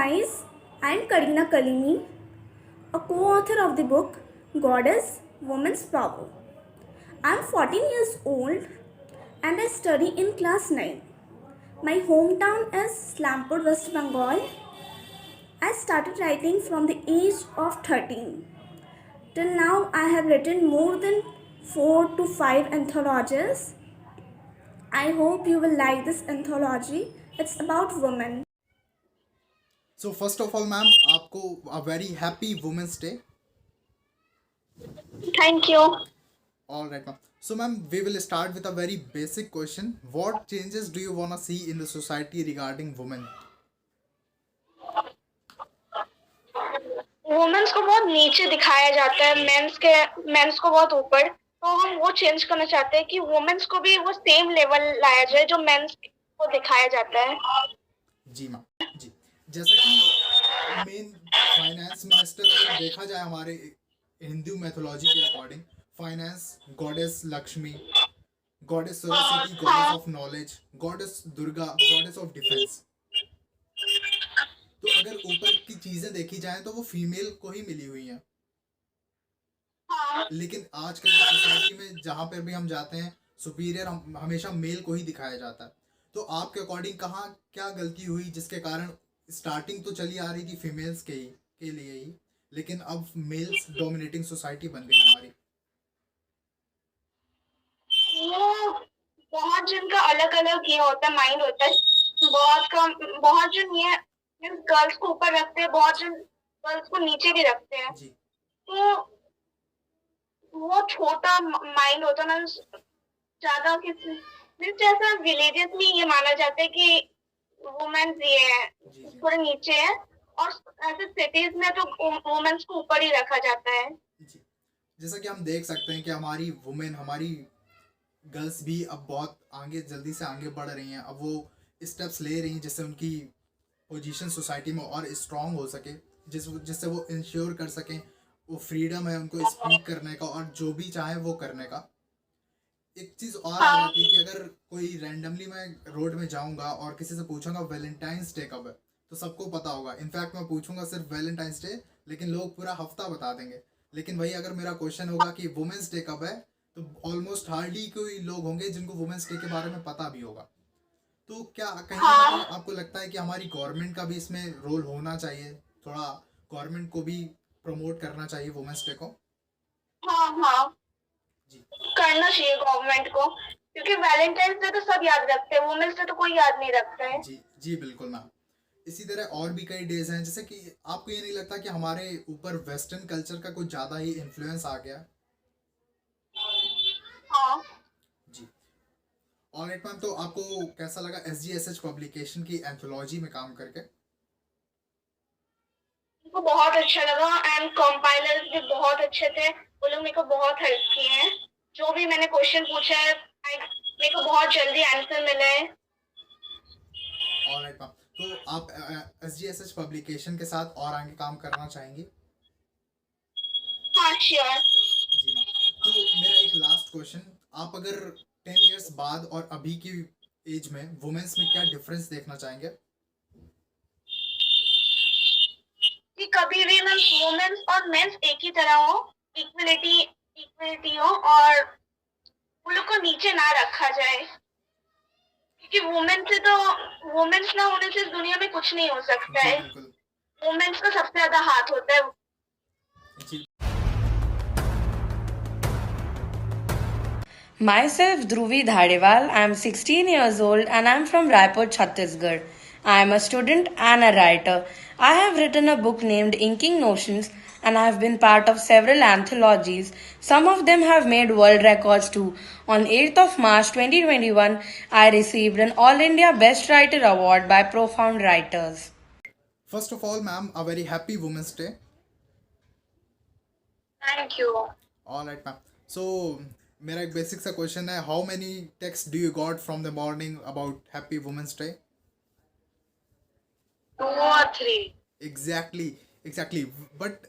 guys, I am Karina Kalimi, a co-author of the book Goddess Woman's Power. I am 14 years old and I study in class 9. My hometown is Slampur, West Bengal. I started writing from the age of 13. Till now, I have written more than 4 to 5 anthologies. I hope you will like this anthology. It's about women. So first of all, ma'am आपको a very happy Women's Day. Thank you. All right, ma'am. So ma'am, we will start with a very basic question. What changes do you wanna see in the society regarding women? Womens को बहुत नीचे दिखाया जाता है, mains को बहुत ऊपर। तो हम वो चेंज करना चाहते हैं कि वुमेन्स को भी वो सेम लेवल लाया जाए जो मेंस को दिखाया जाता है। जी मैम जी। जैसा कि मेन फाइनेंस मिनिस्टर अगर देखा जाए हमारे हिंदू मैथोलॉजी के according, finance goddess Lakshmi, goddess Saraswati, goddess of knowledge, goddess Durga, goddess of defence. तो अगर ऊपर की चीजें देखी जाए तो वो फीमेल को ही मिली हुई हैं, लेकिन आजकल की सोसाइटी में जहाँ पर भी हम जाते हैं सुपीरियर हमेशा मेल को ही दिखाया जाता है। तो आपके अकॉर्डिंग कहाँ क्या गलती हुई जिसके कारण स्टार्टिंग तो चली आ रही थी फीमेल्स के लिए ही, लेकिन अब मेल्स डोमिनेटिंग सोसाइटी बन गई हमारी? वो बहुत जिनका अलग अलग ये होता है, माइंड होता है। बहुत जन ये गर्ल्स को ऊपर रखते हैं, बहुत जन गर्ल्स को नीचे भी रखते हैं। जी तो वो छोटा माइंड होता है ना, ज्यादा किसी जैसा विलेजेस में ये माना जाता है कि वुमेन्स ये है, जी जी थोड़े नीचे है, और ऐसे सिटीज में तो वुमेन्स को ऊपर ही रखा जाता है। जी। जैसा कि हम देख सकते हैं कि हमारी वुमेन, हमारी गर्ल्स भी अब बहुत आगे, जल्दी से आगे बढ़ रही हैं। अब वो स्टेप्स ले रही हैं जिससे उनकी पोजीशन सोसाइटी में और स्ट्रांग हो सके, जिससे वो इंश्योर कर सकें वो फ्रीडम है उनको स्पीक करने का और जो भी चाहे वो करने का। एक चीज़ और आ जाती है कि अगर कोई रैंडमली मैं रोड में जाऊंगा और किसी से पूछूंगा वैलेंटाइंस डे कब है, तो सबको पता होगा। इनफैक्ट मैं पूछूंगा सिर्फ वैलेंटाइंस डे, लेकिन लोग पूरा हफ्ता बता देंगे। लेकिन वही अगर मेरा क्वेश्चन होगा कि वुमेंस डे कब है, तो ऑलमोस्ट हार्डली कोई लोग होंगे जिनको वुमेंस डे के बारे में पता भी होगा। तो क्या कहीं ना कहीं आपको लगता है कि हमारी गवर्नमेंट का भी इसमें रोल होना चाहिए, थोड़ा गवर्नमेंट को भी प्रमोट करना चाहिए वुमेंस डे को? हाँ, जी करना चाहिए गवर्नमेंट को, क्योंकि वैलेंटाइंस डे तो सब याद रखते हैं, वुमेन्स डे तो कोई याद नहीं रखता है। जी जी बिल्कुल मैम। इसी तरह और भी कई डेज हैं, जैसे कि आपको ये नहीं लगता कि हमारे ऊपर वेस्टर्न कल्चर का कुछ ज़्यादा ही इन्फ्लुएंस आ गया? हाँ, जी। ऑलराइट मैम, तो आपको कैसा लगा SGSH पब्लिकेशन की एंथोलॉजी में काम करके? मुझको बहुत अच्छा लगा, एंड कंपाइलर्स भी बहुत अच्छे थे। वो लोग मेरे को बहुत हेल्प किए हैं। जो भी मैंने क्वेश्चन पूछा है, मेरे को बहुत जल्दी आंसर मिला है। ऑलराइट मैम, तो आप SGSH पब्लिकेशन के साथ और आगे काम करना चाहेंगे? हाँ, श्योर। जी मैम। तो मेरा एक लास्ट क्वेश्चन, आप अगर 10 इयर्स बाद और अभी की एज में वुमेन्स में क्या डिफरेंस देखना चाहेंगे? कि कभी भी मैं वुमेन्स और मेंस एक ही तरह हो, इक्वलिटी हो, और वो लोग को नीचे ना रखा जाए, क्योंकि वुमेन्स ना होने से इस दुनिया में कुछ नहीं हो सकता जी है। बिल्कुल। वुमेन्स का सबसे ज्यादा हाथ होता है। जी Myself, Dhruvi Dhadewal. I am 16 years old and I am from Raipur, Chhattisgarh. I am a student and a writer. I have written a book named Inking Notions and I have been part of several anthologies. Some of them have made world records too. On 8th of March 2021, I received an All India Best Writer Award by Profound Writers. First of all ma'am, a very happy women's day. Thank you. Alright ma'am, so मेरा एक basic सा question है, how many text do you got from the morning about happy women's day? 2 और 3। Exactly exactly. But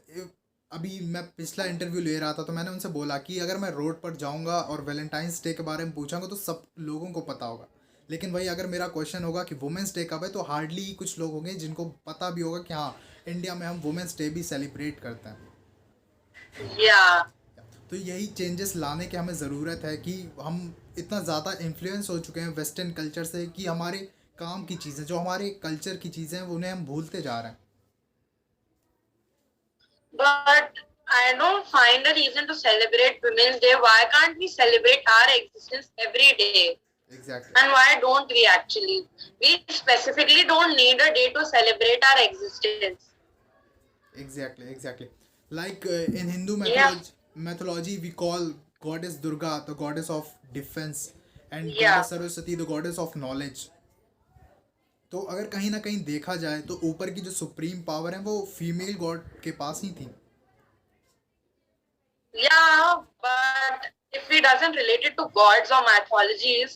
अभी मैं पिछला interview ले रहा था तो मैंने उनसे बोला कि अगर मैं रोड पर जाऊंगा और वैलेंटाइंस डे के बारे में पूछूंगा तो सब लोगों को पता होगा, लेकिन वही अगर मेरा क्वेश्चन होगा कि वुमेंस डे कब है, तो हार्डली कुछ लोग होंगे जिनको पता भी होगा कि हाँ, इंडिया में हम वुमेंस डे भी सेलिब्रेट करते हैं। Yeah. तो यही चेंजेस लाने की हमें ज़रूरत है कि हम इतना ज़्यादा इन्फ्लुएंस हो चुके हैं वेस्टर्न कल्चर से कि हमारे काम की चीज़ें, जो हमारे कल्चर की चीज़ें हैं, उन्हें हम भूलते जा रहे हैं। But I don't find a reason to celebrate Women's Day. Why can't we celebrate our existence every day? Exactly And why don't we actually? We specifically don't need a day to celebrate our existence. Exactly like in Hindu Yeah. mythology we call goddess Durga the goddess of defense and Yeah. goddess Saraswati the goddess of knowledge. तो अगर कहीं ना कहीं देखा जाए तो ऊपर की जो सुप्रीम पावर है वो फीमेल गॉड के पास ही थी। Yeah, but if we doesn't relate it to gods or mythologies,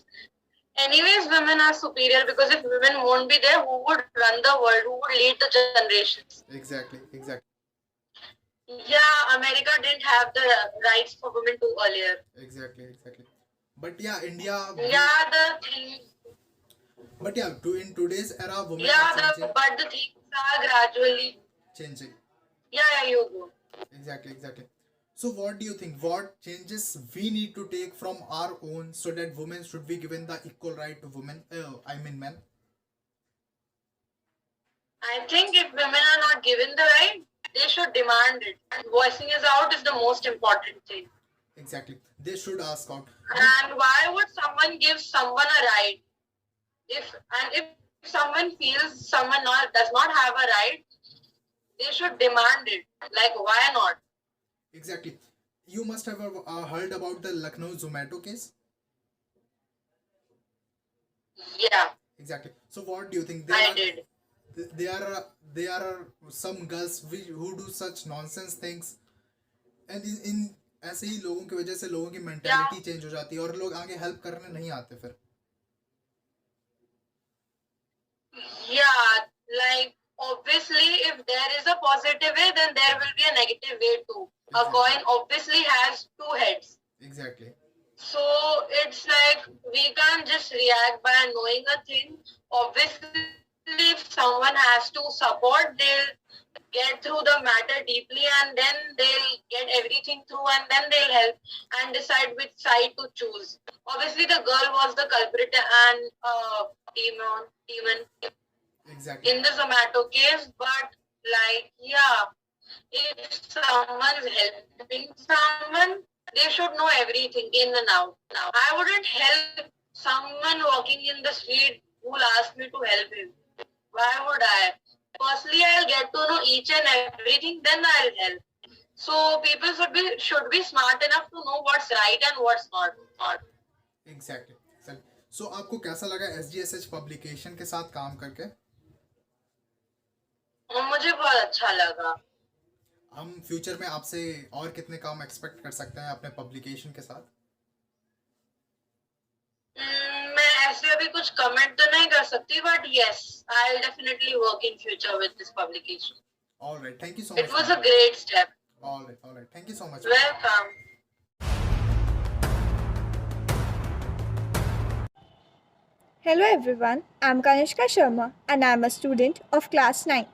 anyways, women are superior because if women won't be there, who would run the world? Who would lead the generations? Exactly Yeah, America didn't have the rights for women too earlier. Exactly but yeah India Yeah, the thing. But yeah in today's era women Yeah, are but the things are gradually. changing. Yeah, you go. Exactly. So what do you think? What changes we need to take from our own so that women should be given the equal right to women? I mean men. I think if women are not given the right, they should demand it. And voicing it out is the most important thing. Exactly. They should ask out. And why would someone give someone a right? If someone feels someone does not have a right, they should demand it. Like, why not? Exactly. You must have heard about the Lucknow Zomato case. Yeah, Exactly. So what do you think? I did. There are some girls who do such nonsense things, and in ऐसे ही लोगों की वजह से लोगों की mentality change हो जाती है और लोग आगे हेल्प करने नहीं आते फिर। Yeah, like obviously, if there is a positive way, then there will be a negative way too. A Exactly. coin obviously has two heads. Exactly. So it's like we can't just react by knowing a thing. Obviously, if someone has to support, they'll get through the matter deeply and then they'll get everything through and then they'll help and decide which side to choose. Obviously, the girl was the culprit and demon Exactly. in the Zomato case, but like, yeah, if someone is helping someone, they should know everything in and out. Now, I wouldn't help someone walking in the street who will ask me to help him. Why would I? Firstly, I'll get to know each and everything, then I'll help. So people should be smart enough to know what's right and what's not. Exactly. So आपको कैसा लगा SGSH publication के साथ काम करके? मुझे बहुत अच्छा लगा. हम फ्यूचर में आपसे और कितने काम एक्सपेक्ट कर सकते हैं अपने पब्लिकेशन के साथ? मैं ऐसे अभी कुछ कमेंट तो नहीं कर सकती, but yes, I'll definitely work in future with this publication. All right. Thank you so much. It was a great step. All right. Thank you so much. Welcome. Hello everyone, I'm Kanishka Sharma and I'm a student of class 9th.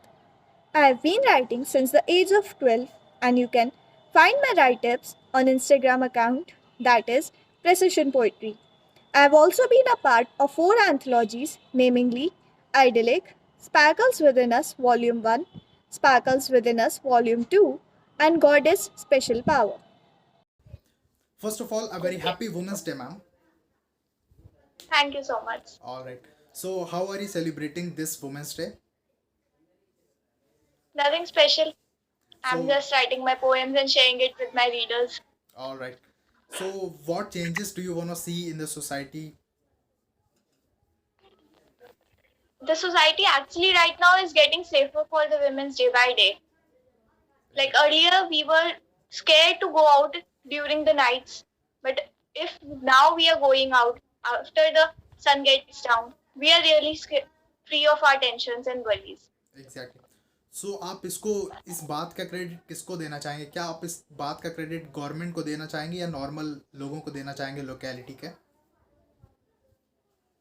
I have been writing since the age of 12 and you can find my write-ups on Instagram account that is Precision Poetry. I have also been a part of 4 anthologies namely Idyllic, Sparkles Within Us Volume 1, Sparkles Within Us Volume 2 and Goddess Special Power. First of all, a very happy Women's Day, ma'am. Thank you so much. All right. So how are you celebrating this Women's Day? Nothing special. I'm So- just writing my poems and sharing it with my readers. All right. So what changes do you want to see in the society? The society actually right now is getting safer for the women's day by day. Like earlier, we were scared to go out during the nights. But if now we are going out after the sun gets down, we are really free of our tensions and worries. Exactly. So आप इसको इस बात का credit किसको देना चाहेंगे? क्या आप इस बात का क्रेडिट गवर्नमेंट को देना चाहेंगे या नॉर्मल लोगों को देना चाहेंगे लोकेलिटी के?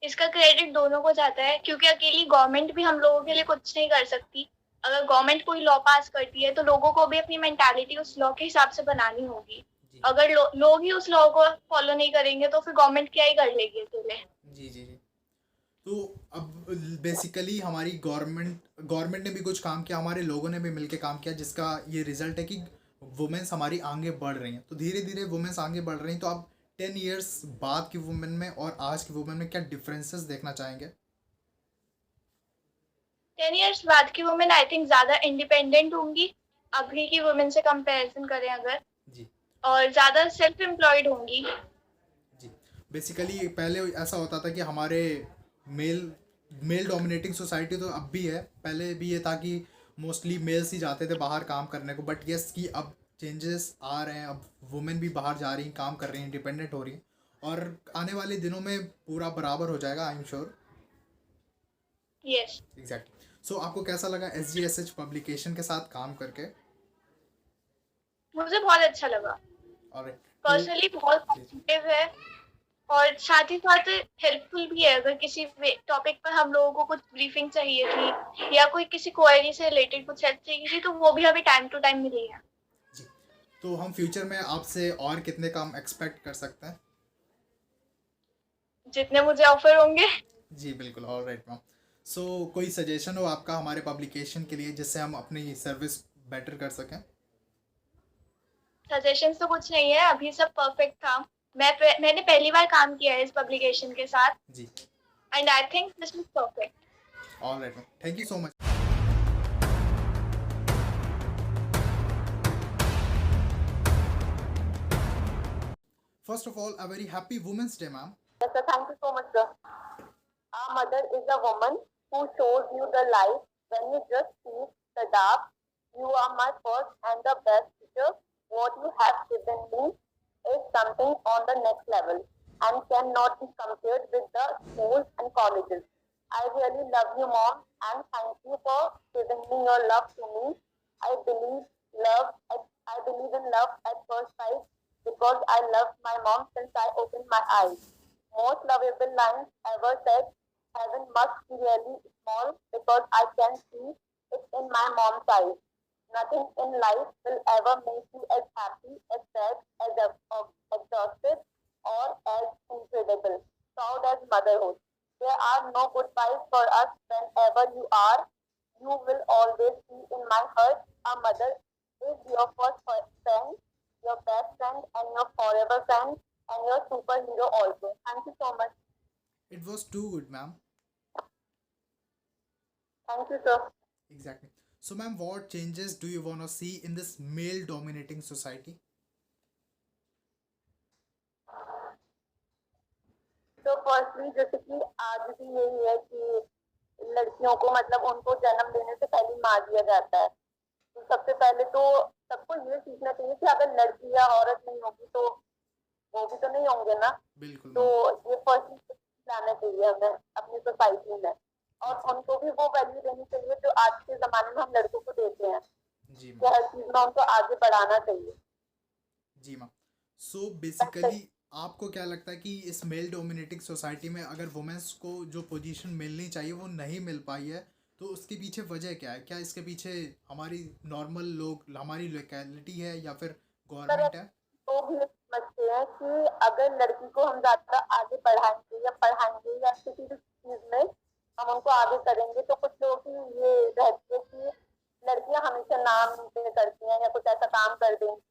इसका क्रेडिट दोनों को जाता है, क्योंकि अकेली गवर्नमेंट भी हम लोगों के लिए कुछ नहीं कर सकती। अगर गवर्नमेंट कोई लॉ पास करती है तो लोगों को भी अपनी मेंटालिटी उस लॉ के हिसाब से बनानी होगी। जी अगर लोग ही उस लॉ को फॉलो नहीं करेंगे तो फिर गवर्नमेंट क्या ही कर लेगी अकेले। जी जी जी। तो अब बेसिकली हमारी गवर्नमेंट ने भी कुछ काम किया, हमारे लोगों ने भी मिलके काम किया, जिसका ये रिजल्ट है कि वुमेन्स हमारी आगे बढ़ रही हैं। तो धीरे धीरे वुमेन्स आगे बढ़ रही हैं। तो आप 10 इयर्स बाद की वुमेन में और आज की वुमेन में क्या डिफरेंसेस देखना चाहेंगे? 10 इयर्स बाद की वुमेन आई थिंक ज्यादा इंडिपेंडेंट होंगी अभी की वुमेन से कंपैरिजन करें अगर, जी और ज्यादा सेल्फ एम्प्लॉयड होंगी। जी। बेसिकली पहले ऐसा होता था कि हमारे मेल मेल डोमिनेटिंग सोसाइटी तो अब भी है, पहले भी ये था कि मोस्टली मेल्स ही जाते थे बाहर काम करने को, बट यस कि अब चेंजेस आ रहे हैं। अब वुमेन भी बाहर जा रही हैं, काम कर रही हैं, इंडिपेंडेंट हो रही हैं, और आने वाले दिनों में पूरा बराबर हो जाएगा, I am sure. Yes, exactly. So आपको कैसा लगा SGSH पब्लिकेशन के साथ काम करके? मुझे बहुत अच्छा लगा। और पर्सनली बहुत पॉजिटिव है और साथ ही साथ हेल्पफुल भी है। अगर किसी टॉपिक पर हम लोगों को कुछ ब्रीफिंग चाहिए थी या कोई किसी क्वेरी से रिलेटेड कुछ हेल्प चाहिए थी तो वो भी अभी टाइम टू टाइम मिली है। जी, तो हम फ्यूचर में आपसे और कितने काम एक्सपेक्ट कर सकते हैं? जितने मुझे ऑफर होंगे। जी बिल्कुल। All right ma'am. सो कोई सजेशन हो आपका हमारे पब्लिकेशन के लिए जिससे हम अपनी सर्विस बेटर कर सकें? सजेशंस तो कुछ नहीं है, अभी सब परफेक्ट था। मैंने पहली बार काम किया है इस पब्लिकेशन के साथ जी। And I think this is perfect. All right ma'am, thank you so much. First of all, a very happy Women's Day, ma'am. Yes, sir. Thank you so much, sir. Our mother is a woman who shows you the light when you just see the dark. You are my first and the best teacher. What you have given me is something on the next level and cannot be compared with the schools and colleges. I really love you, Mom, and thank you for giving me your love to me. I believe in love at first sight because I loved my mom since I opened my eyes. Most lovable lines ever said. Heaven must be really small because I can see it in my mom's eyes. Nothing in life will ever make you as happy, as sad, as exhausted, or as incredible, proud as motherhood. There are no goodbyes for us whenever you are. You will always be in my heart. A mother is your first friend, your best friend, and your forever friend, and your superhero also. Thank you so much. It was too good, ma'am. Thank you, sir. Exactly. So, ma'am, what changes do you want to see in this male-dominating society? तो firstly जैसे कि आज भी यही है कि लड़कियों को मतलब उनको जन्म देने से पहले मार दिया जाता है। तो सबसे पहले तो सबको ये सीखना चाहिए कि अगर लड़की या औरत नहीं होगी तो वो भी तो नहीं होंगे ना। बिल्कुल। तो ये फर्स्ट लाना चाहिए हमें अपनी सोसाइटी में, और उनको भी वो वैल्यू देनी चाहिए जो आज के जमाने में हम लड़कों को देते हैं। जी कि हर चीज में उनको आगे बढ़ाना चाहिए। जी मैम। सो बेसिकली आपको क्या लगता है कि इस मेल डोमिनेटिंग सोसाइटी में अगर वुमेन्स को जो पोजीशन मिलनी चाहिए वो नहीं मिल पाई है, तो उसके पीछे वजह क्या है? क्या इसके पीछे हमारी नॉर्मल लोग, हमारी लोकेलिटी है या फिर गवर्नमेंट है? तो भी समझते हैं कि अगर लड़की को हम ज्यादा आगे बढ़ाएंगे या पढ़ाएंगे या किसी भी चीज में हम उनको आगे करेंगे तो कुछ लोग की ये रहती है कि लड़कियां हमेशा नाम नीचे करती हैं या कुछ ऐसा काम कर देंगी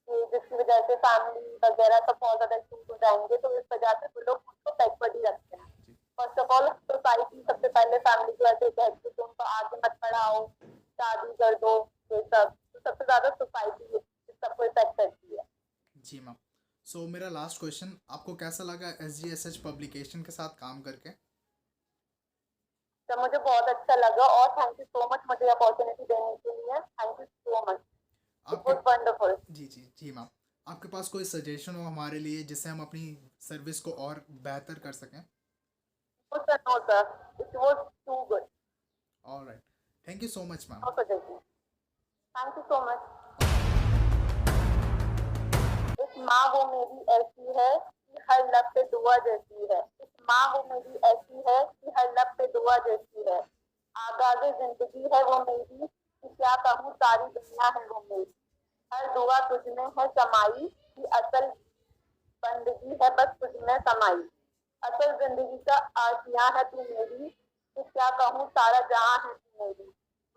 कि जिसकी वजह से फैमिली वगैरह सब बहुत ज्यादा चूज हो जाएंगे। तो इस वजह से वो लोग उसको बैकवर्ड ही रखते हैं। फर्स्ट ऑफ ऑल सोसाइटी सबसे पहले फैमिली की वजह से कहती है कि उनको आगे मत पढ़ाओ, शादी कर दो, ये सब। तो सबसे ज्यादा सोसाइटी सबको इफेक्ट करती है। जी मैम। सो मेरा लास्ट क्वेश्चन, आपको कैसा लगा SGSH पब्लिकेशन के साथ काम करके? तो मुझे बहुत अच्छा लगा और थैंक यू सो मच मुझे अपॉर्चुनिटी देने के लिए। Thank you so much, it was wonderful. जी जी जी मैम। आपके पास कोई सजेशन हो हमारे लिए जिससे हम अपनी सर्विस को और बेहतर कर सकें? No sir, it was too good. Alright, thank you so much ma'am. No suggestion, thank you so much. एक माँ वो मेरी ऐसी है कि हर लफ्ज़ पे दुआ जैसी है। इस माँ वो मेरी ऐसी है कि हर लब पे दुआ जैसी है। आगाज़े जिंदगी है वो मेरी, कि क्या कहूँ सारी दुनिया है वो मेरी। हर दुआ तुझमें है समाई, कि असल बंदगी है बस तुझमें समाई। असल जिंदगी का आशियाँ है तू मेरी, कि क्या कहूँ सारा जहां है तू मेरी।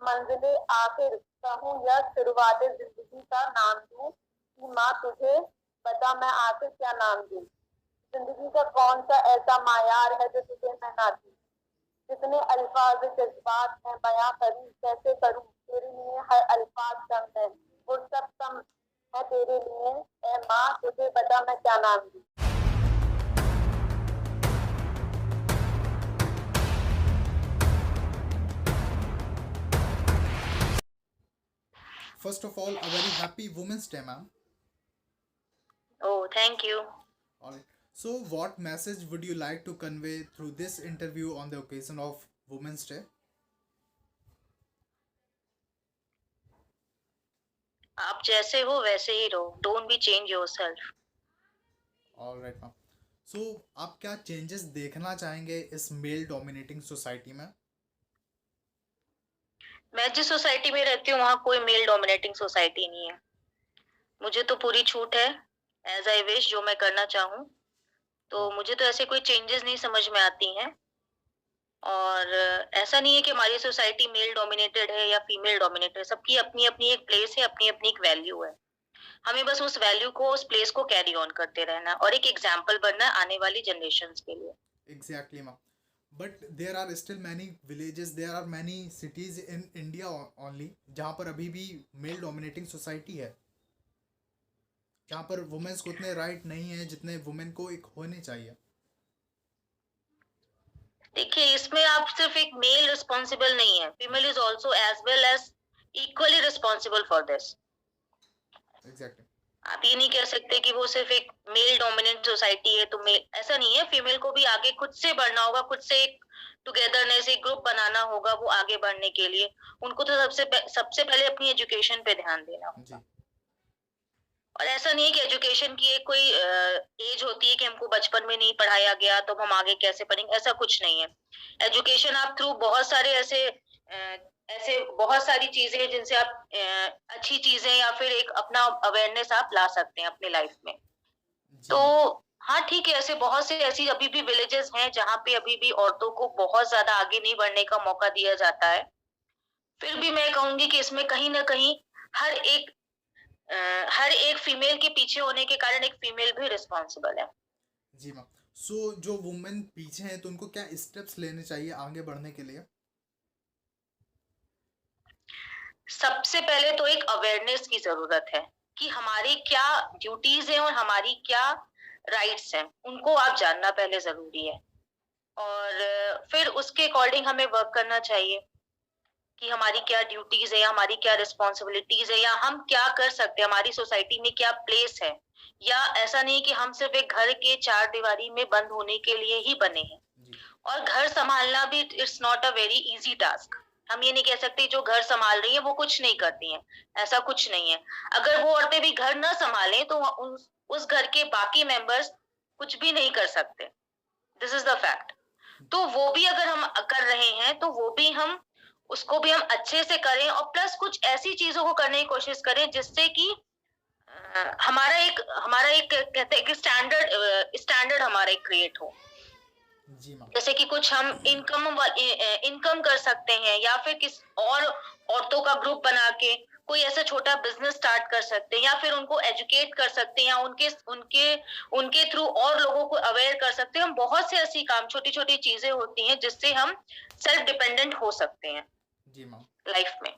मंजिले आखिर कहूँ या शुरुआत जिंदगी का नाम दूँ, कि माँ तुझे बता मैं आखिर क्या नाम दूँ। जिंदगी का कौन सा ऐसा मायार है जो तुझे मैं ना दूँ। जितने अल्फाज जज्बात हैं बयां करूँ कैसे करूँ, तेरे लिए हर अल्फाज कम है और सब कम है तेरे लिए। ए माँ तुझे बता मैं क्या नाम दूँ। First of all, a very happy Women's Day, ma'am. Oh, thank you. All right. So, what message would you like to convey through this interview on the occasion of Women's Day? आप जैसे हो वैसे ही रहो. Don't be change yourself. All right, ma'am. So, आप क्या changes देखना चाहेंगे इस मेल डोमिनेटिंग सोसाइटी में? मैं जिस सोसाइटी में रहती हूँ वहाँ कोई मेल डोमिनेटिंग सोसाइटी नहीं है. मुझे तो पूरी छूट है एज आई विश जो मैं करना चाहूँ. तो मुझे तो ऐसे कोई चेंजेस नहीं समझ में आती हैं. और ऐसा नहीं है कि हमारी सोसाइटी मेल डोमिनेटेड है या फीमेल डोमिनेटेड है. सबकी अपनी अपनी एक प्लेस है, अपनी अपनी एक वैल्यू है. हमें बस उस वैल्यू को, उस प्लेस को कैरी ऑन करते रहना और एक एग्जाम्पल बनना आने वाली जनरेशन्स के लिए. Exactly, ma'am. But there are still many villages, there are many cities in India only जहाँ पर अभी भी मेल डोमिनेटिंग सोसाइटी है, जहाँ पर वुमेन्स को उतने राइट नहीं है जितने वुमेन को एक होने चाहिए. देखिए इसमें आप सिर्फ एक मेल रिस्पॉन्सिबल नहीं है, female is also as well as equally responsible for this. Exactly. आप ये नहीं कह सकते कि वो सिर्फ एक मेल डोमिनेंट सोसाइटी है तो मेल, ऐसा नहीं है. फीमेल को भी आगे खुद से बढ़ना होगा, खुद से एक टुगेदरनेस, एक ग्रुप बनाना होगा वो आगे बढ़ने के लिए. उनको तो सबसे पहले अपनी एजुकेशन पे ध्यान देना होगा. और ऐसा नहीं है कि एजुकेशन की एक कोई एज होती है कि हमको बचपन में नहीं पढ़ाया गया तो हम आगे कैसे पढ़ेंगे, ऐसा कुछ नहीं है. एजुकेशन आप थ्रू बहुत सारे ऐसे बहुत सारी चीजें हैं जिनसे आप अच्छी चीजें या फिर एक अपना अवेयरनेस आप ला सकते हैं अपने लाइफ में. तो हाँ ठीक है, ऐसे बहुत से ऐसी अभी भी विलेजेस हैं जहाँ पे अभी भी औरतों को बहुत ज्यादा आगे नहीं बढ़ने का मौका दिया जाता है. फिर भी मैं कहूंगी कि इसमें कहीं ना कहीं हर एक फीमेल के पीछे होने के कारण एक फीमेल भी रिस्पॉन्सिबल है. जी मैम. सो जो वुमेन पीछे हैं तो उनको क्या स्टेप्स लेने चाहिए आगे बढ़ने के लिए? सबसे पहले तो एक अवेयरनेस की जरूरत है कि हमारी क्या ड्यूटीज हैं और हमारी क्या राइट्स हैं, उनको आप जानना पहले जरूरी है. और फिर उसके अकॉर्डिंग हमें वर्क करना चाहिए कि हमारी क्या ड्यूटीज है या हमारी क्या रिस्पॉन्सिबिलिटीज है या हम क्या कर सकते हैं, हमारी सोसाइटी में क्या प्लेस है. या ऐसा नहीं कि हम सिर्फ एक घर के चार दीवारी में बंद होने के लिए ही बने हैं. और घर संभालना भी it's not a very easy task. हम ये नहीं कह सकते जो घर संभाल रही है वो कुछ नहीं करती हैं, ऐसा कुछ नहीं है. अगर वो औरतें भी घर न संभालें तो उस घर के बाकी मेंबर्स कुछ भी नहीं कर सकते. This is the fact. तो वो भी अगर हम कर रहे हैं तो वो भी हम उसको भी हम अच्छे से करें और प्लस कुछ ऐसी चीजों को करने की कोशिश करें जिससे कि हमारा एक कहते हैं कि स्टैंडर्ड हमारा एक क्रिएट हो. जैसे कि कुछ हम इनकम कर सकते हैं या फिर किस और औरतों का ग्रुप बना के कोई ऐसा छोटा बिजनेस स्टार्ट कर सकते हैं या फिर उनको एजुकेट कर सकते हैं या उनके थ्रू और लोगों को अवेयर कर सकते हैं. हम बहुत से ऐसी काम, छोटी छोटी चीजें होती हैं जिससे हम सेल्फ डिपेंडेंट हो सकते हैं जी मैम लाइफ में.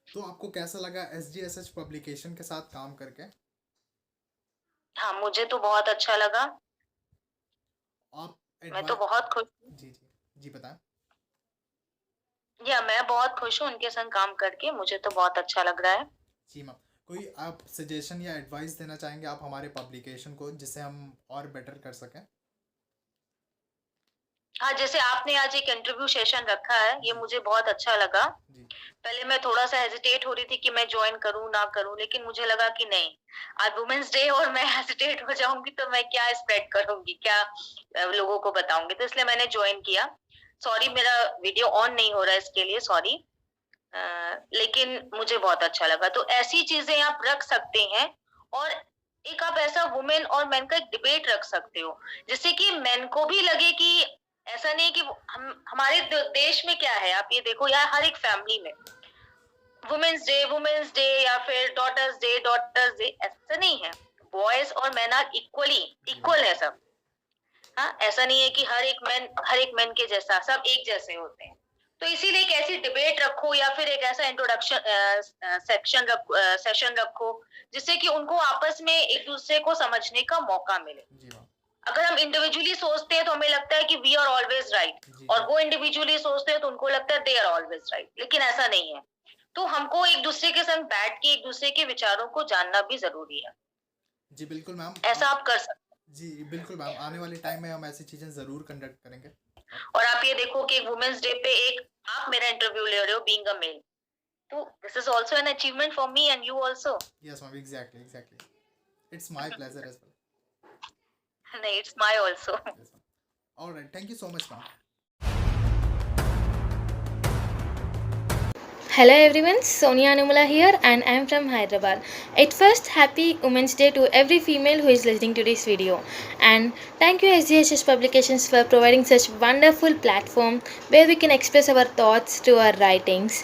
तो आपको कैसा लगा SGSH पब्लिकेशन के साथ काम करके? हाँ मुझे तो बहुत अच्छा लगा. आप मैं तो बहुत खुश हूँ. जी बताएं. मैं बहुत खुश हूँ उनके संग काम करके, मुझे तो बहुत अच्छा लग रहा है. जी मैम. कोई आप सजेशन या एडवाइस देना चाहेंगे आप हमारे पब्लिकेशन को जिससे हम और बेटर कर सकें? हाँ, जैसे आपने आज एक इंटरव्यू सेशन रखा है, ये मुझे बहुत अच्छा लगा। जी पहले मैं थोड़ा-सा हेजिटेट हो रही थी कि मैं जॉइन करूँ, ना करूँ, लेकिन मुझे लगा कि नहीं, आज वुमेन्स डे और मैं हेजिटेट हो जाऊँगी तो मैं क्या स्प्रेड करूँगी, क्या लोगों को बताऊँगी, तो इसलिए मैंने जॉइन किया। सॉरी मेरा वीडियो ऑन नहीं हो रहा है इसके लिए सॉरी। लेकिन मुझे बहुत अच्छा लगा। तो ऐसी चीज़ें आप रख सकते हैं और एक आप ऐसा वुमेन और मेन का एक डिबेट रख सकते हो, जिससे कि मेन को भी लगे कि ऐसा नहीं कि हम हमारे देश में क्या है, आप ये देखो यार हर एक फैमिली में वुमेन्स डे या फिर डॉटर्स डे ऐसा नहीं है। बॉयज और मेन आर इक्वल है सब। हाँ, ऐसा नहीं है कि हर एक मैन के जैसा सब एक जैसे होते हैं। तो इसीलिए एक ऐसी डिबेट रखो या फिर एक ऐसा इंट्रोडक्शन सेशन रखो जिससे कि उनको आपस में एक दूसरे को समझने का मौका मिले। जी मैम अगर हम इंडिविजुअली सोचते हैं तो हमें लगता है कि वी आर ऑलवेज राइट जी और वो इंडिविजुअली सोचते हैं तो उनको लगता है दे आर ऑलवेज राइट, लेकिन ऐसा नहीं है। तो हमको एक दूसरे के संग बैठ के एक दूसरे के विचारों को जानना भी जरूरी है। जी बिल्कुल मैम ऐसा आप कर सकते जी बिल्कुल मैम आने वाले टाइम में हम ऐसी चीज़ें ज़रूर कंडक्ट करेंगे। और आप ये देखो कि वुमेन्स डे पे एक आप मेरा इंटरव्यू ले रहे हो बीइंग अ मेल, तो this is also an achievement for me and you also. Yes ma'am exactly it's my pleasure as well. नहीं, it's my also. Yes ma'am alright thank you so much ma'am. Hello everyone, Sonia Anumala here and I am from Hyderabad. At first, happy Women's Day to every female who is listening to this video. And thank you SGHS Publications for providing such wonderful platform where we can express our thoughts through our writings.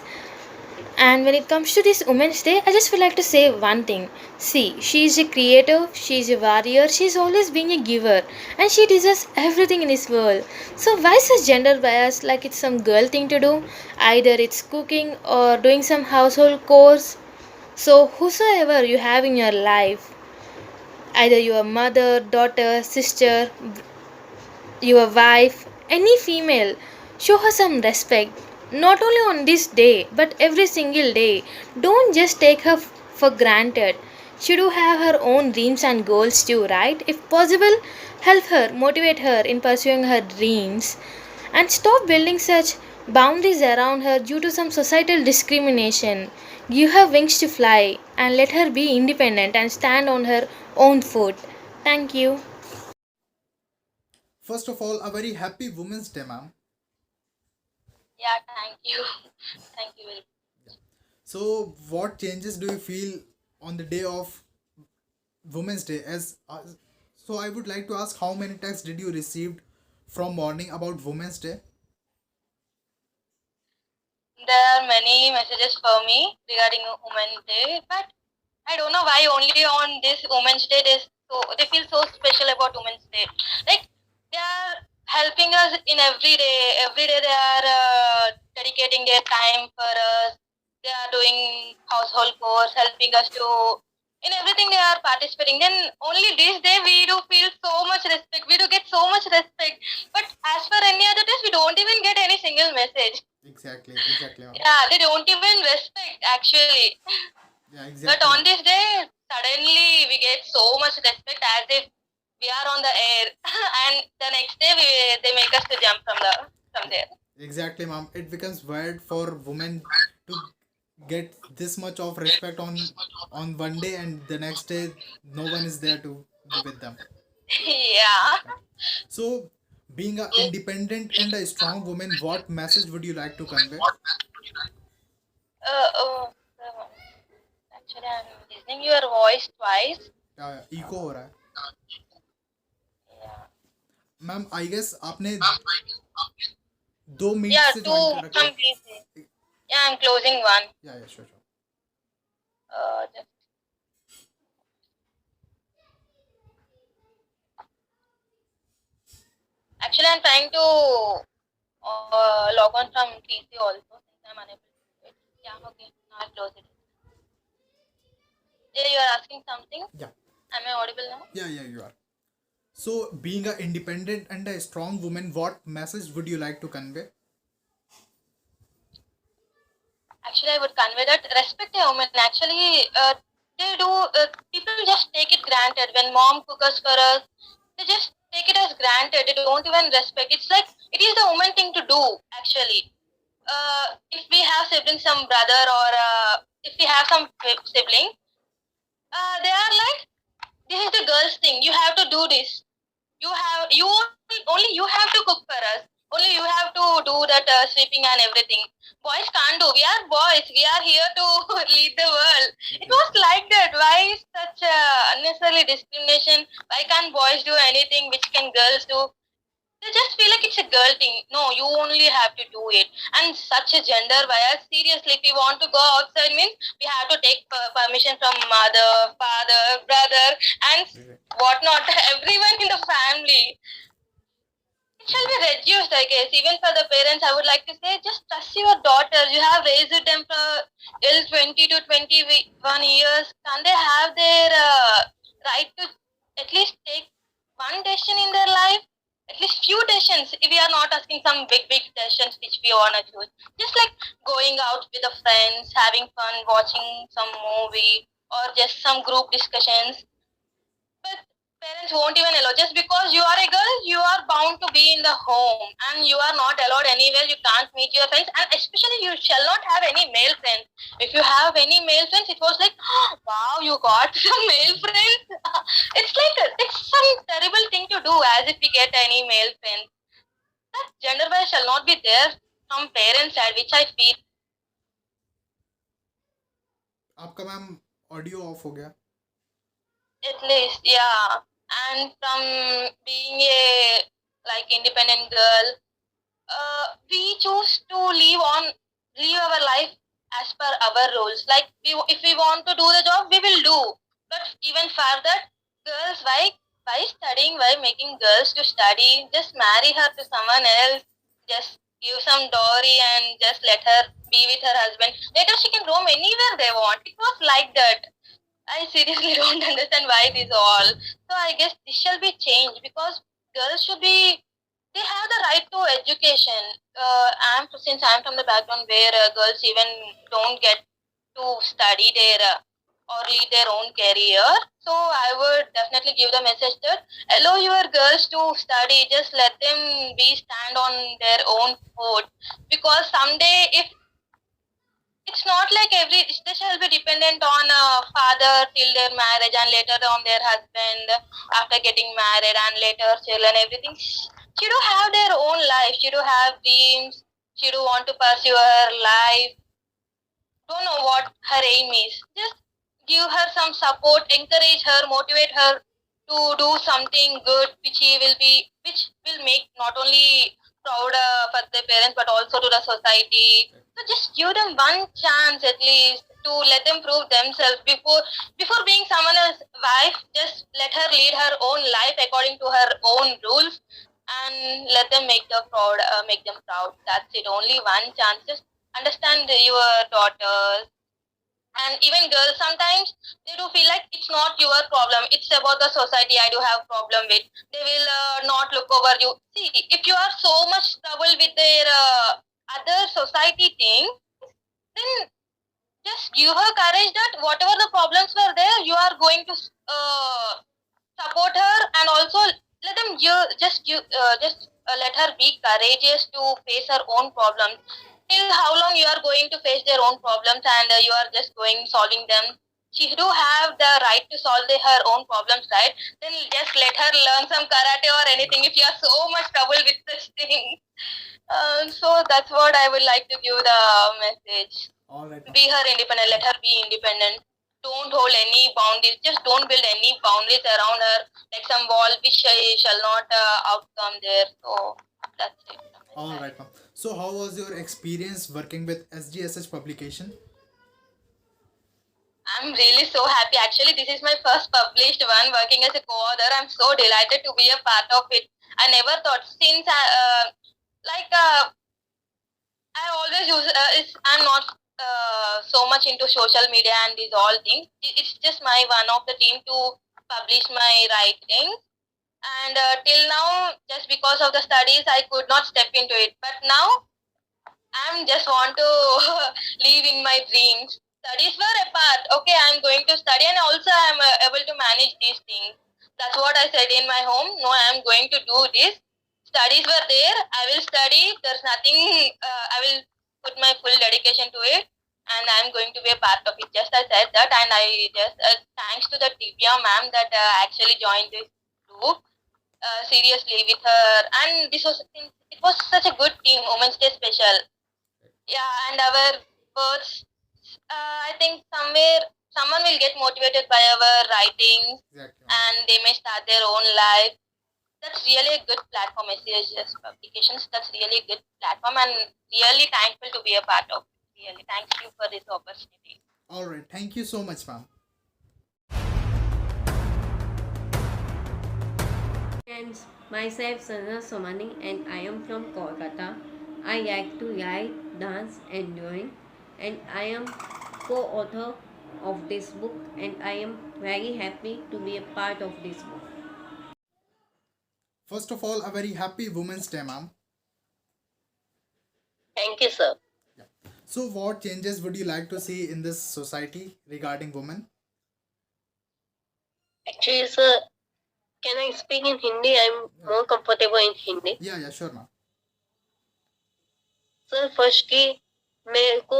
And when it comes to this Women's Day, I just would like to say one thing. See, she is a creator, she is a warrior, she is always being a giver, and she deserves everything in this world. So why such gender bias like it's some girl thing to do? Either it's cooking or doing some household chores. So whosoever you have in your life, either your mother, daughter, sister, your wife, any female, show her some respect. Not only on this day, but every single day. Don't just take her for granted. She do have her own dreams and goals too, right? If possible, help her, motivate her in pursuing her dreams, and stop building such boundaries around her due to some societal discrimination. Give her wings to fly and let her be independent and stand on her own foot. Thank you. First of all, a very happy Women's Day, ma'am. Yeah, thank you. Thank you very much. So, what changes do you feel on the day of Women's Day? So, I would like to ask, how many texts did you receive from morning about Women's Day? There are many messages for me regarding Women's Day, but I don't know why only on this Women's Day they feel so special about Women's Day. Like they are helping us in every day. Every day they are dedicating their time for us. They are doing household chores, helping us to in everything they are participating. Then only this day we do feel so much respect. We do get so much respect. But as for any other days, we don't even get any single message. Exactly, ma'am. Yeah, they don't even respect actually. Yeah, But exactly. on this day, suddenly we get so much respect as if we are on the air, and the next day they make us to jump from there. Exactly, ma'am. It becomes weird for women to get this much of respect on one day, and the next day no one is there to be with them. Yeah. So, being an independent and a strong woman, what message would you like to convey? Actually, I'm listening your voice twice. Eco हो रहा है. Yeah. Ma'am I guess आपने 2 minute Yeah, से two join कर रखा है. completely. Yeah, I'm closing one. या sure. Just actually, I'm trying to log on from PC also since I'm unable to do it. Yeah, okay. Now I'll close it. Yeah, you are asking something? Yeah. Am I audible now? Yeah, you are. So, being an independent and a strong woman, what message would you like to convey? Actually, I would convey that respect a woman. Actually, they do. People just take it granted when mom cooks for us. They just take take it as granted. They don't even respect. It's like it is the woman thing to do actually. If we have siblings, some brother or if we have some sibling, they are like, this is the girls thing. You have to do this. You only you have to cook for us. Only you have to do that sweeping and everything. Boys can't do. We are boys. We are here to lead the world. It was like that. Why is such unnecessary discrimination? Why can't boys do anything which can girls do? They just feel like it's a girl thing. No, you only have to do it. And such a gender bias. Seriously, if we want to go outside means we have to take permission from mother, father, brother, and whatnot. Everyone in the family. It shall be reduced, I guess. Even for the parents, I would like to say, just trust your daughters. You have raised them for till 20 to 21 years. Can they have their right to at least take one decision in their life? At least few decisions. If we are not asking some big decisions which we want to choose. Just like going out with the friends, having fun, watching some movie, or just some group discussions. But parents won't even allow. Just because you are a girl, you are bound to be in the home and you are not allowed anywhere. You can't meet your friends, and especially you shall not have any male friends. If you have any male friends, it was like, wow, you got some male friends. It's like it's some terrible thing to do, as if we get any male friends. That gender bias shall not be there from parents' side, which I feel. आपका ma'am audio of हो गया. At least, yeah. And from being a like independent girl, we choose to live our life as per our rules. Like if we want to do the job, we will do. But even further, girls, why studying? Why making girls to study? Just marry her to someone else. Just give some dowry and just let her be with her husband. Later, she can roam anywhere they want. It was like that. I seriously don't understand why it is all. So I guess this shall be changed because girls should be. They have the right to education. Since I'm from the background where girls even don't get to study their or lead their own career. So I would definitely give the message that allow your girls to study. Just let them be stand on their own foot. Because someday if it's not like they shall be dependent on a father till their marriage and later on their husband after getting married and later children, everything. She do have their own life. She do have dreams. She do want to pursue her life. Don't know what her aim is. Just give her some support, encourage her, motivate her to do something good, which will make not only proud for the parents but also to the society. So just give them one chance at least to let them prove themselves before being someone else's wife. Just let her lead her own life according to her own rules, and let them make them proud. That's it. Only one chance. Just understand your daughters and even girls. Sometimes they do feel like it's not your problem. It's about the society. I do have problem with. They will not look over you. See, if you are so much trouble with their other society thing, then just give her courage that whatever the problems were there, you are going to support her, and also let them let her be courageous to face her own problems. Till how long you are going to face their own problems and you are just going solving them. She do have the right to solve her own problems, right? Then just let her learn some karate or anything if you are so much trouble with this thing. So that's what I would like to give the message. All right. Be her independent. Let her be independent. Don't hold any boundaries. Just don't build any boundaries around her, like some wall which shall not outcome there. So that's it. All right, ma'am. So how was your experience working with SGSH publication? I'm really so happy. Actually, this is my first published one working as a co-author. I'm so delighted to be a part of it. I never thought since I always use. I'm not so much into social media and these all things. It's just my one of the team to publish my writings. And till now, just because of the studies, I could not step into it. But now, I'm just want to live in my dreams. Studies were a part. Okay, I'm going to study, and also I'm able to manage these things. That's what I said in my home. No, I am going to do this. Studies were there. I will study. There's nothing. I will put my full dedication to it, and I am going to be a part of it. Just I said that, and I just thanks to the Divya ma'am that actually joined this group. Seriously with her, and it was such a good team. Women's Day special. Yeah, and our births. I think somewhere someone will get motivated by our writings Exactly. and they may start their own life. That's really a good platform, SCHS Publications. That's really a good platform and really thankful to be a part of it. Really, thank you for this opportunity. All right. Thank you so much, ma'am. Friends, myself Sana Somani and I am from Kolkata. I like to write, dance and drawing and I am co-author of this book and I am very happy to be a part of this book. First of all, a very happy Women's Day, ma'am. Thank you, sir. So, what changes would you like to see in this society regarding women? Actually, sir, can I speak in Hindi? I'm more comfortable in Hindi. Yeah, sure, ma'am. Sir firstly मेरे को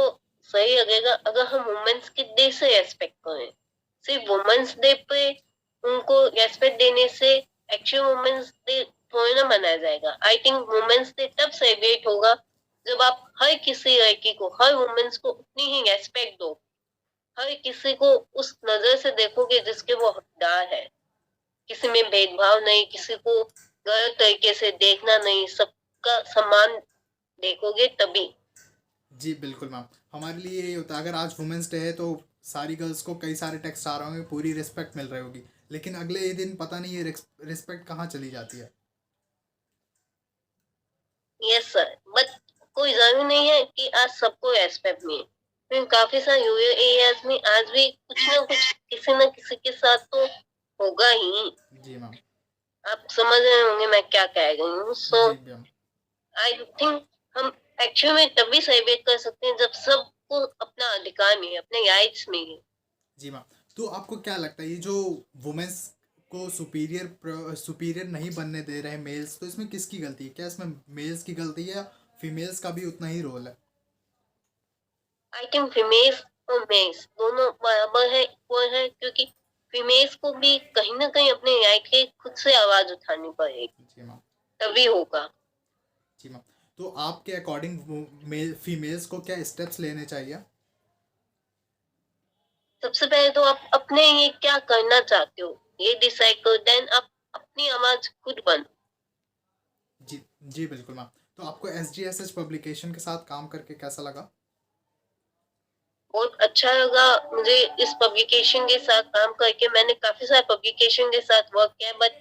सही लगेगा अगर हम women's के day से respect करें. सिर्फ वुमेन्स डे पे उनको रेस्पेक्ट देने से एक्चुअल वुमेन्स डे थोड़ी ना मनाया जाएगा. आई थिंक वुमेन्स डे तब सेलिब्रेट होगा जब आप हर किसी लड़की को, हर वुमेन्स को उतनी ही रेस्पेक्ट दो, हर किसी को उस नजर से देखोगे जिसके वो हकदार है. किसी में भेदभाव नहीं, किसी को गलत तरीके से देखना नहीं, सबका सम्मान देखोगे तभी. जी बिल्कुल मैम, हमारे लिए यही होता है. अगर आज वुमेंस डे है तो सारी गर्ल्स को कई सारे टेक्स्ट आ रहे होंगे, पूरी रिस्पेक्ट मिल रही होगी, लेकिन अगले ही दिन पता नहीं ये रिस्पेक्ट कहाँ चली जाती है. यस सर, बट कोई जरूरी नहीं है कि आज सबको रेस्पेक्ट मिले, क्योंकि काफी सारे रूरल एरियाज में आज भी कुछ ना कुछ किसी न किसी के साथ तो होगा ही. जी मैम. आप समझ रहे होंगे मैं क्या कह रही हूँ. सो जी मैम. आई थिंक हम एक्चुअली में तभी सेलिब्रेट कर सकते हैं जब सबको अपना अधिकार मिले, अपने राइट्स मिले. जी मैम. तो आपको क्या लगता है ये जो वुमेन्स को सुपीरियर नहीं बनने दे रहे मेल्स, तो इसमें किसकी गलती है? क्या इसमें मेल्स की गलती है या फीमेल्स का भी उतना ही रोल है? आई थिंक फीमेल्स और मेल्स दोनों बराबर है, इक्वल है, क्योंकि फीमेल्स को भी कहीं ना कहीं अपने राइट के खुद से आवाज उठानी पड़ेगी. जी मैम. तभी होगा. जी मैम. तो आपके अकॉर्डिंग फीमेल्स को क्या स्टेप्स लेने चाहिए? सबसे पहले तो आप अपने ये क्या करना चाहते हो ये डिसाइड करो, देन आप अपनी आवाज खुद बनो. जी बिल्कुल मैम. तो आपको SGSH पब्लिकेशन के साथ काम करके कैसा लगा? बहुत अच्छा लगा मुझे इस पब्लिकेशन के साथ काम करके. मैंने काफी सारे पब्लिकेशन के साथ वर्क किया, but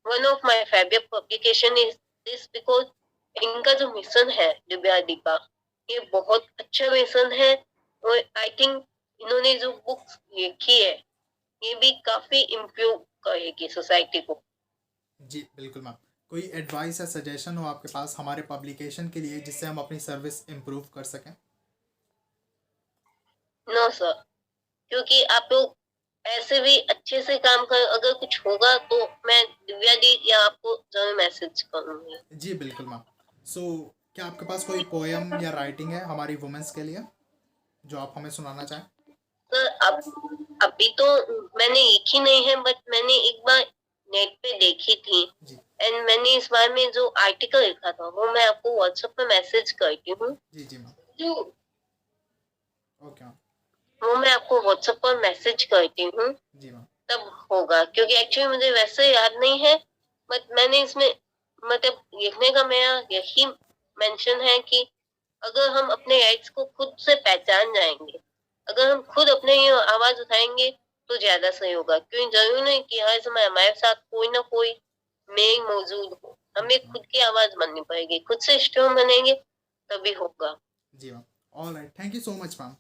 one of my favourite publication is this, because इनका जो मिशन है दिव्या दीपा, ये बहुत अच्छा मिशन है. और आई थिंक इन्होंने जो बुक्स लिखी है ये भी काफी इम्प्रूव करेगी सोसाइटी को. जी बिल्कुल मैम. कोई एडवाइस या सजेशन हो आपके पास हमारे पब्लिकेशन के लिए जिससे हम अपनी सर्विस इम्प्रूव कर सकें? नो सर, क्योंकि आप लोग ऐसे भी अच्छे से काम कर, अगर कुछ होगा तो मैं दिव्या दी या आपको जरूर मैसेज करूंगी. जी बिल्कुल मैम. सो क्या आपके पास कोई पोएम या राइटिंग है हमारी वुमेन्स के लिए जो आप हमें सुनाना चाहें? सर अब अभी तो मैंने लिखी नहीं है, बट मैंने एक बार नेट पे देखी थी एंड मैंने इस बार में जो आर्टिकल लिखा था वो मैं आपको व्हाट्सएप पे मैसेज करती हूँ. जी मैम. Okay ma'am. वो मैं आपको व्हाट्सएप पर मैसेज करती हूँ. जी मैम. तब होगा, क्योंकि एक्चुअली मुझे वैसे याद नहीं है, बट मैंने इसमें मतलब लिखने का मेरा यही मेंशन है कि अगर हम अपने राइट्स को खुद से पहचान जाएंगे, अगर हम खुद अपने ये आवाज उठाएंगे तो ज्यादा सही होगा. क्योंकि जरूर नहीं कि हर समय हमारे साथ कोई ना कोई मेल मौजूद हो. हमें खुद की आवाज बननी पड़ेगी, खुद से स्ट्रॉन्ग बनेंगे तभी होगा. जी ma'am. All right. Thank you so much ma'am.